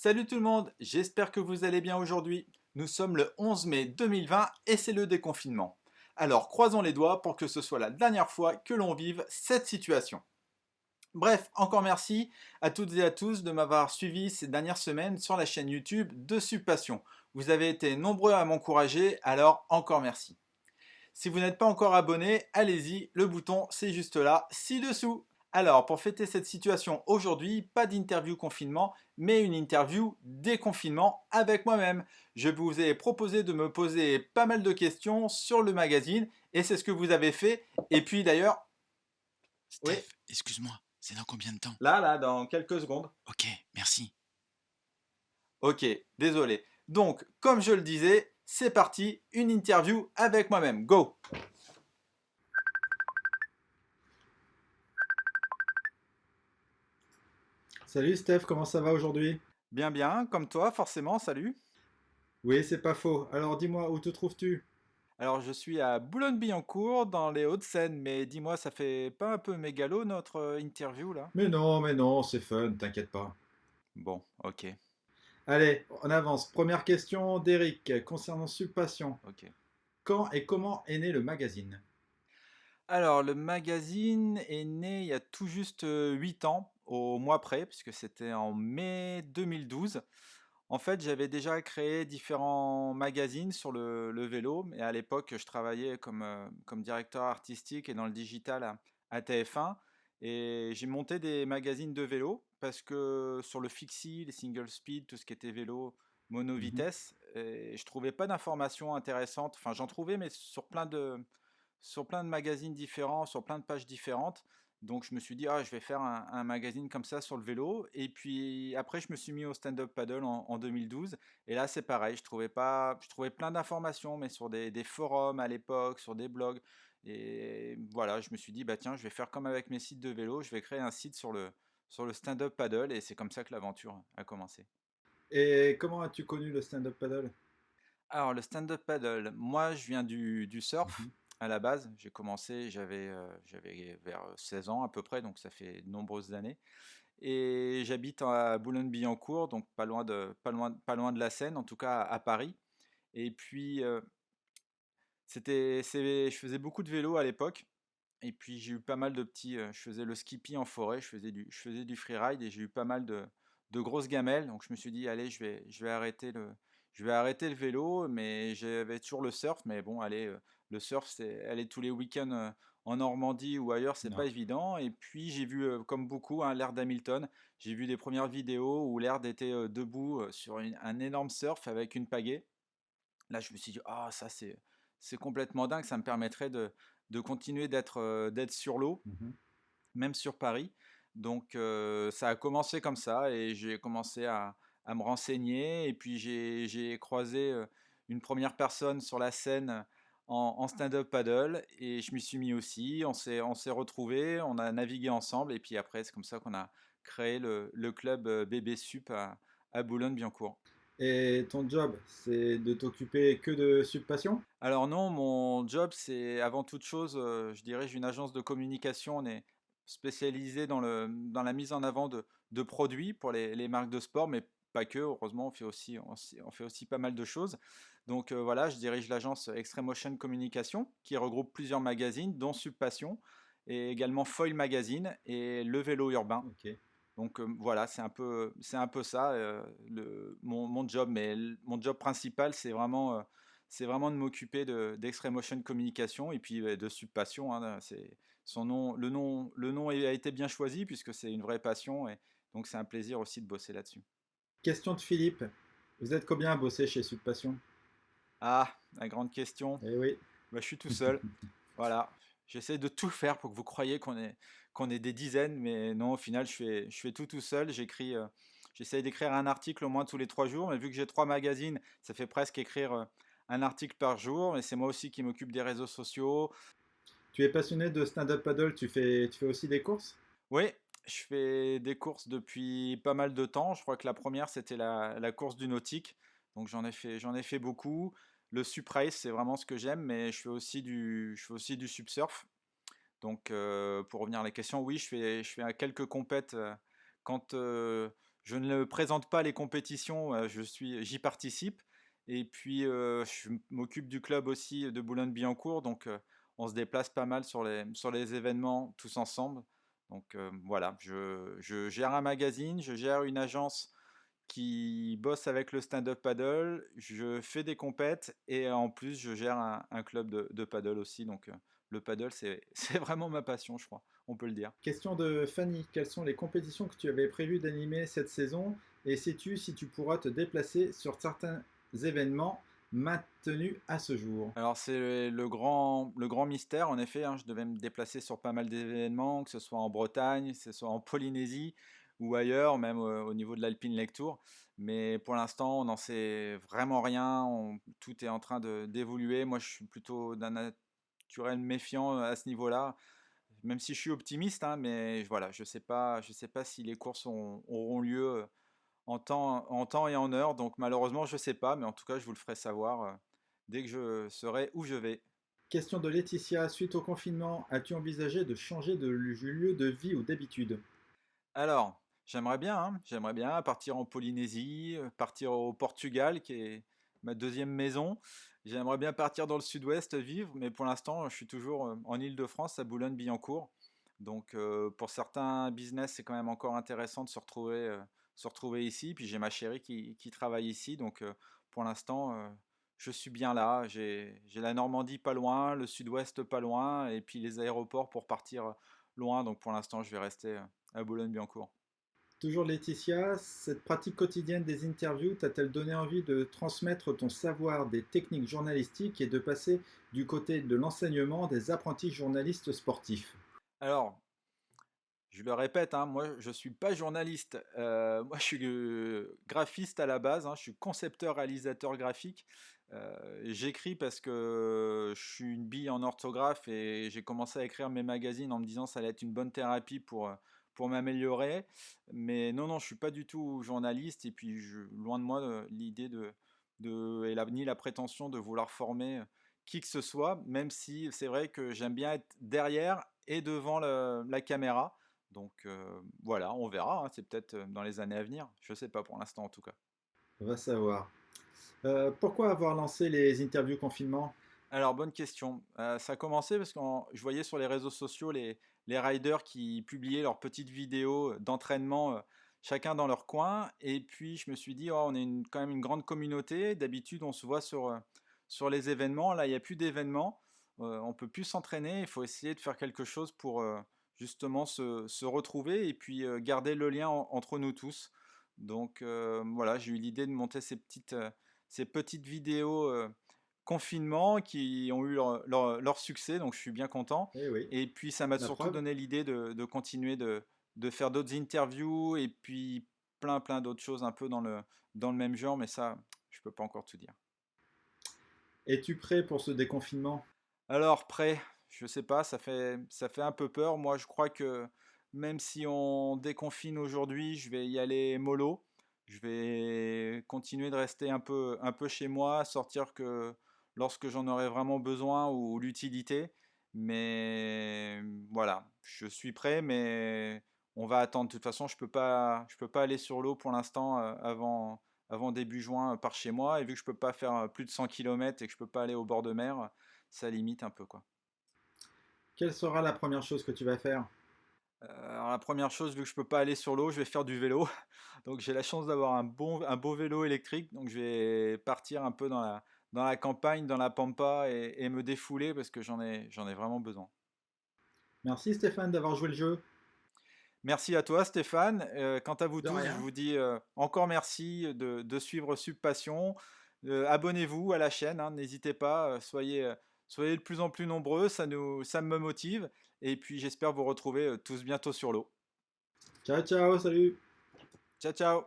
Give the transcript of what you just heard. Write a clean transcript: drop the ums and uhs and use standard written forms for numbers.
Salut tout le monde, j'espère que vous allez bien aujourd'hui. Nous sommes le 11 mai 2020 et c'est le déconfinement. Alors croisons les doigts pour que ce soit la dernière fois que l'on vive cette situation. Bref, encore merci à toutes et à tous de m'avoir suivi ces dernières semaines sur la chaîne YouTube de Subpassion. Vous avez été nombreux à m'encourager, alors encore merci. Si vous n'êtes pas encore abonné, allez-y, le bouton c'est juste là, ci-dessous. Alors, pour fêter cette situation aujourd'hui, pas d'interview confinement, mais une interview déconfinement avec moi-même. Je vous ai proposé de me poser pas mal de questions sur le magazine, et c'est ce que vous avez fait. Et puis d'ailleurs, oui, Steph, excuse-moi, c'est dans combien de temps? là, dans quelques secondes. Ok, merci. Ok, désolé. Donc, comme je le disais, c'est parti, une interview avec moi-même. Go! Salut Steph, comment ça va aujourd'hui? Bien, bien, comme toi, forcément, salut. Oui, c'est pas faux. Alors dis-moi, où te trouves-tu? Alors, je suis à Boulogne-Billancourt, dans les Hauts-de-Seine, mais dis-moi, ça fait pas un peu mégalo notre interview là? Mais non, c'est fun, t'inquiète pas. Bon, ok, Allez, on avance. Première question d'Eric concernant Subpassion. ok. Quand et comment est né le magazine? Alors, le magazine est né il y a tout juste 8 ans, au mois près, puisque c'était en mai 2012. En fait, j'avais déjà créé différents magazines sur le vélo, mais à l'époque, je travaillais comme directeur artistique et dans le digital à TF1. Et j'ai monté des magazines de vélo parce que sur le fixie, les single speed, tout ce qui était vélo, mono Mhm. vitesse, et je trouvais pas d'informations intéressantes. Enfin, j'en trouvais, mais sur plein de magazines différents, sur plein de pages différentes. Donc je me suis dit, ah, je vais faire un magazine comme ça sur le vélo. Et puis après, je me suis mis au stand-up paddle en 2012. Et là, c'est pareil, je trouvais plein d'informations, mais sur des forums à l'époque, sur des blogs. Et voilà, je me suis dit, bah tiens, je vais faire comme avec mes sites de vélo, je vais créer un site sur le stand-up paddle. Et c'est comme ça que l'aventure a commencé. Et comment as-tu connu le stand-up paddle? Alors, le stand-up paddle, moi je viens du surf Mhm. à la base. J'ai commencé, j'avais vers 16 ans à peu près, donc ça fait de nombreuses années. Et j'habite à Boulogne-Billancourt, donc pas loin de la Seine, en tout cas à Paris. Et puis, je faisais beaucoup de vélo à l'époque. Et puis j'ai eu pas mal de je faisais le skippy en forêt, je faisais du freeride et j'ai eu pas mal de grosses gamelles. Donc je me suis dit, allez, je vais arrêter le vélo, mais j'avais toujours le surf. Mais bon, allez, le surf, c'est aller tous les week-ends en Normandie ou ailleurs, c'est pas Non. évident. Et puis j'ai vu, comme beaucoup, hein, l'Air d'Hamilton. J'ai vu des premières vidéos où l'Air était debout sur un énorme surf avec une pagaie. Là, je me suis dit, ah, c'est complètement dingue, ça me permettrait de continuer d'être sur l'eau, Mhm. même sur Paris. Donc, ça a commencé comme ça et j'ai commencé à me renseigner. Et puis, j'ai croisé une première personne sur la scène en stand-up paddle et je m'y suis mis aussi. On s'est retrouvés, on a navigué ensemble et puis après, c'est comme ça qu'on a créé le club BB Sup à Boulogne-Billancourt. Et ton job, c'est de t'occuper que de Subpassion? Alors non, mon job, c'est avant toute chose, je dirais, j'ai une agence de communication. On est spécialisé dans la mise en avant de produits pour les marques de sport, mais pas que. Heureusement, on fait aussi pas mal de choses. Donc voilà, je dirige l'agence Extreme Motion Communication, qui regroupe plusieurs magazines, dont Subpassion, et également Foil Magazine et Le Vélo Urbain. Ok. Donc voilà, c'est un peu ça mon job. Mais mon job principal, c'est vraiment de m'occuper d'Extreme Motion Communication et puis de Subpassion. Hein, c'est le nom a été bien choisi puisque c'est une vraie passion et donc c'est un plaisir aussi de bosser là-dessus. Question de Philippe. Vous êtes combien à bosser chez Subpassion? Ah, la grande question. Eh oui. Bah, je suis tout seul. Voilà. J'essaie de tout faire pour que vous croyiez qu'on est des dizaines, mais non, au final, je fais tout seul. J'essaie d'écrire un article au moins tous les 3 jours, mais vu que j'ai 3 magazines, ça fait presque écrire un article par jour. Et c'est moi aussi qui m'occupe des réseaux sociaux. Tu es passionné de stand-up paddle, tu fais aussi des courses? Oui, je fais des courses depuis pas mal de temps. Je crois que la première, c'était la course du nautique. Donc j'en ai fait beaucoup. Le sup race, c'est vraiment ce que j'aime, mais je fais aussi du subsurf. Donc, pour revenir à la question, oui, je fais quelques compètes quand je ne présente pas les compétitions, j'y participe. Et puis, je m'occupe du club aussi de Boulogne-Billancourt, donc on se déplace pas mal sur les événements tous ensemble. Donc voilà, je gère un magazine, je gère une agence qui bosse avec le stand-up paddle, je fais des compètes et en plus je gère un club de paddle aussi. Donc le paddle, c'est vraiment ma passion, je crois, on peut le dire. Question de Fanny. Quelles sont les compétitions que tu avais prévu d'animer cette saison et sais-tu si tu pourras te déplacer sur certains événements maintenus à ce jour? Alors c'est le grand mystère, en effet, hein, je devais me déplacer sur pas mal d'événements, que ce soit en Bretagne, que ce soit en Polynésie ou ailleurs, même au niveau de l'Alpine Lake Tour. Mais pour l'instant, on n'en sait vraiment rien, tout est en train d'évoluer. Moi, je suis plutôt d'un naturel méfiant à ce niveau-là, même si je suis optimiste, hein, mais voilà, je sais pas si les courses auront lieu en temps et en heure. Donc malheureusement, je ne sais pas, mais en tout cas, je vous le ferai savoir dès que je saurai où je vais. Question de Laetitia. Suite au confinement, as-tu envisagé de changer de lieu de vie ou d'habitude? Alors, j'aimerais bien partir en Polynésie, partir au Portugal, qui est ma deuxième maison. J'aimerais bien partir dans le sud-ouest vivre, mais pour l'instant, je suis toujours en Île-de-France, à Boulogne-Billancourt. Donc, pour certains business, c'est quand même encore intéressant de se retrouver ici. Puis j'ai ma chérie qui travaille ici, donc pour l'instant, je suis bien là. J'ai la Normandie pas loin, le sud-ouest pas loin, et puis les aéroports pour partir loin. Donc pour l'instant, je vais rester à Boulogne-Billancourt. Toujours Laetitia, cette pratique quotidienne des interviews t'a-t-elle donné envie de transmettre ton savoir des techniques journalistiques et de passer du côté de l'enseignement des apprentis journalistes sportifs? Alors, je le répète, hein, moi je suis pas journaliste, moi je suis graphiste à la base, hein, je suis concepteur réalisateur graphique. J'écris parce que je suis une bille en orthographe et j'ai commencé à écrire mes magazines en me disant ça allait être une bonne thérapie pour m'améliorer. Mais non, non, je suis pas du tout journaliste et puis loin de moi l'idée ni la prétention de vouloir former qui que ce soit, même si c'est vrai que j'aime bien être derrière et devant la caméra. Donc voilà, on verra, hein, c'est peut-être dans les années à venir. Je sais pas pour l'instant en tout cas. On va savoir. Pourquoi avoir lancé les interviews confinement? Alors bonne question. Ça a commencé parce que je voyais sur les réseaux sociaux les riders qui publiaient leurs petites vidéos d'entraînement, chacun dans leur coin. Et puis je me suis dit, oh, on est quand même une grande communauté. D'habitude, on se voit sur les événements. Là, il n'y a plus d'événements. On peut plus s'entraîner. Il faut essayer de faire quelque chose pour justement se retrouver et puis garder le lien entre nous tous. Donc voilà, j'ai eu l'idée de monter ces petites vidéos confinement qui ont eu leur succès, donc je suis bien content. Eh oui, Et puis ça m'a la surtout preuve. donné l'idée de continuer de faire d'autres interviews et puis plein d'autres choses un peu dans le même genre, mais ça, je peux pas encore tout dire. Es-tu prêt pour ce déconfinement? Alors, prêt, je sais pas, ça fait un peu peur. Moi, je crois que même si on déconfine aujourd'hui, je vais y aller mollo. Je vais continuer de rester un peu chez moi, sortir que lorsque j'en aurai vraiment besoin ou l'utilité. Mais voilà, je suis prêt, mais on va attendre. De toute façon, je peux pas aller sur l'eau pour l'instant avant début juin par chez moi. Et vu que je peux pas faire plus de 100 km et que je peux pas aller au bord de mer, ça limite un peu quoi. Quelle sera la première chose que tu vas faire? Alors la première chose, vu que je peux pas aller sur l'eau, je vais faire du vélo. Donc j'ai la chance d'avoir un beau vélo électrique, donc je vais partir un peu dans la campagne, dans la pampa et me défouler parce que j'en ai vraiment besoin. Merci Stéphane d'avoir joué le jeu. Merci à toi Stéphane. Quant à vous De tous, je rien. vous dis encore merci de suivre Subpassion. Abonnez-vous à la chaîne, hein, n'hésitez pas, soyez de plus en plus nombreux, ça me motive. Et puis j'espère vous retrouver tous bientôt sur l'eau. Ciao, ciao, salut. Ciao ciao!